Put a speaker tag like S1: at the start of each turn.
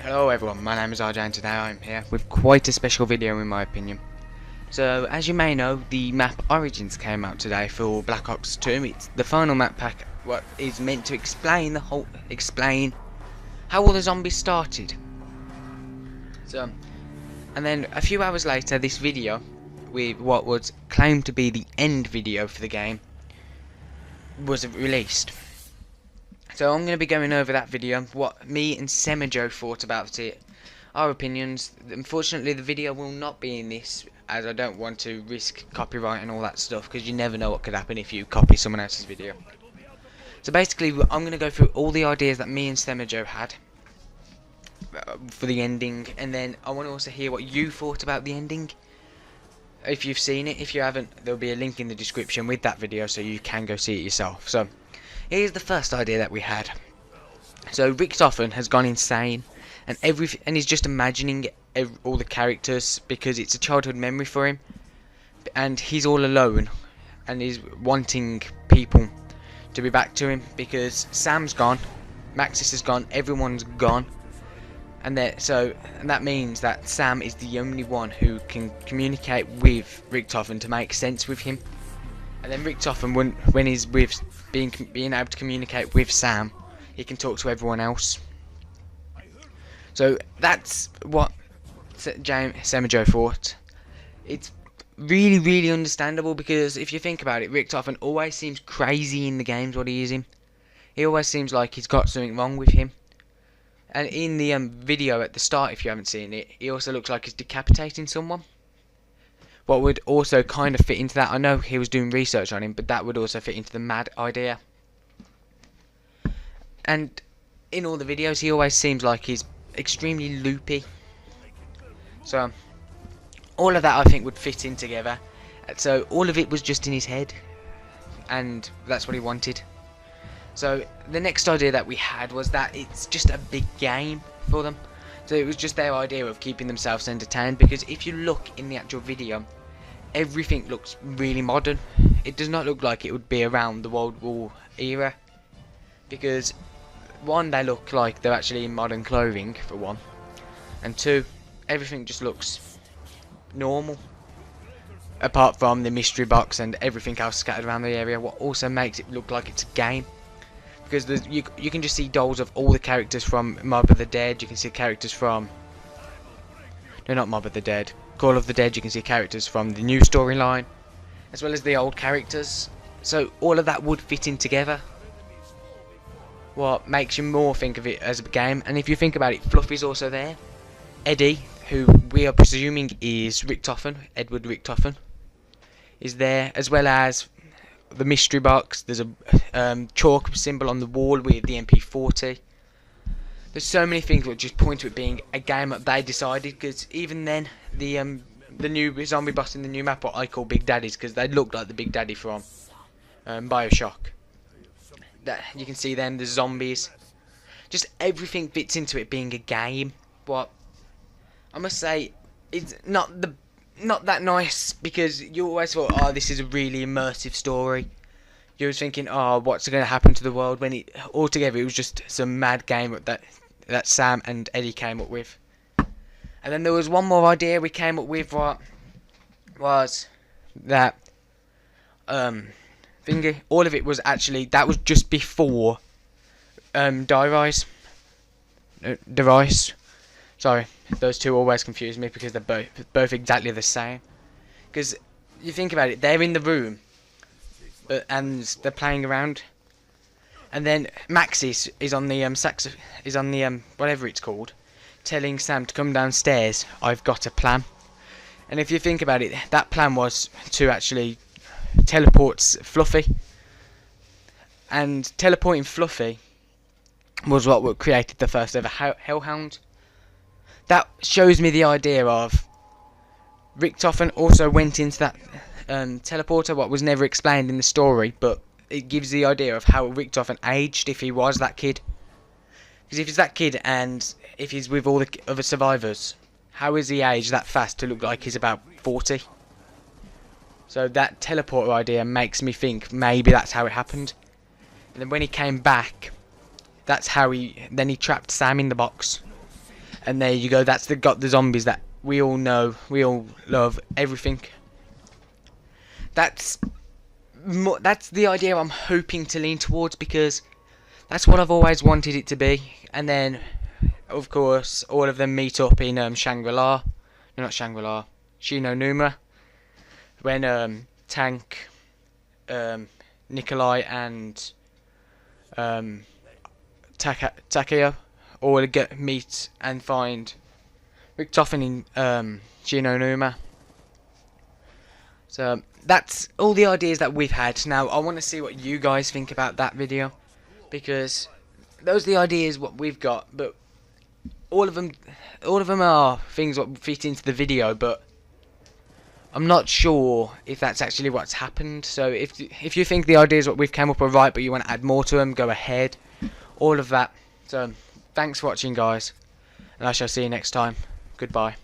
S1: Hello everyone, my name is RJ and today I'm here with quite a special video in my opinion. So as you may know, the map Origins came out today for Black Ops 2. It's the final map pack what is meant to explain how all the zombies started. So, and then a few hours later this video with what was claimed to be the end video for the game was released. So I'm going to be going over that video, what me and Semajo thought about it, our opinions. Unfortunately the video will not be in this, as I don't want to risk copyright and all that stuff, because you never know what could happen if you copy someone else's video. So basically I'm going to go through all the ideas that me and Semajo had for the ending, and then I want to also hear what you thought about the ending. If you've seen it, if you haven't, there'll be a link in the description with that video so you can go see it yourself. So here's the first idea that we had. So Richtofen has gone insane, and he's just imagining all the characters because it's a childhood memory for him, and he's all alone, and he's wanting people to be back to him because Sam's gone, Maxis is gone, everyone's gone, and that means that Sam is the only one who can communicate with Richtofen to make sense with him. And then Richtofen, when he's with being able to communicate with Sam, he can talk to everyone else. So that's what Semajo thought. It's really understandable because if you think about it, Richtofen always seems crazy in the games what he is in. He always seems like he's got something wrong with him. And in the video at the start, if you haven't seen it, he also looks like he's decapitating someone. What would also kind of fit into that, I know he was doing research on him, but that would also fit into the mad idea. And in all the videos he always seems like he's extremely loopy. So all of that I think would fit in together. So all of it was just in his head, and that's what he wanted. So the next idea that we had was that it's just a big game for them. So it was just their idea of keeping themselves entertained, because if you look in the actual video, everything looks really modern. It does not look like it would be around the World War era, because one, they look like they're actually in modern clothing for one, and two, everything just looks normal apart from the mystery box and everything else scattered around the area, what also makes it look like it's a game. Because you can just see dolls of all the characters from Mob of the Dead. You can see characters from... No, not Mob of the Dead. Call of the Dead. You can see characters from the new storyline, as well as the old characters. So all of that would fit in together. What makes you more think of it as a game. And if you think about it, Fluffy's also there. Eddie, who we are presuming is Richtofen, Edward Richtofen, is there, as well as the mystery box. There's a chalk symbol on the wall with the MP40. There's so many things that just point to it being a game that they decided, because even then the new zombie boss in the new map, what I call Big Daddies, because they look like the Big Daddy from Bioshock. That you can see them, the zombies, just everything fits into it being a game. But I must say it's not that nice, because you always thought, oh, this is a really immersive story. You were thinking, oh, what's going to happen to the world, when altogether it was just some mad game that Sam and Eddie came up with. And then there was one more idea we came up with, what was that thingy. All of it was actually, that was just before DeRise. Sorry, those two always confuse me because they're both exactly the same. Because you think about it, they're in the room and they're playing around, and then Maxis is on the whatever it's called, telling Sam to come downstairs. I've got a plan. And if you think about it, that plan was to actually teleport Fluffy, and teleporting Fluffy was what created the first ever Hellhound. That shows me the idea of Richtofen also went into that teleporter, what was never explained in the story, but it gives the idea of how Richtofen aged if he was that kid. Because if he's that kid and if he's with all the other survivors, how is he aged that fast to look like he's about 40? So that teleporter idea makes me think maybe that's how it happened. And then when he came back, that's how he trapped Sam in the box. And there you go. That's got the zombies that we all know, we all love, everything. That's the idea I'm hoping to lean towards, because that's what I've always wanted it to be. And then, of course, all of them meet up in Shangri-La. No, not Shangri-La. Shinonuma. When Tank, Nikolai, and Takeo all meet and find Richtofen in Shinonuma. So that's all the ideas that we've had. Now I want to see what you guys think about that video, because those are the ideas what we've got, but all of them are things that fit into the video, but I'm not sure if that's actually what's happened. So if you think the ideas what we've come up are right, but you want to add more to them, go ahead. All of that. So thanks for watching, guys, and I shall see you next time. Goodbye.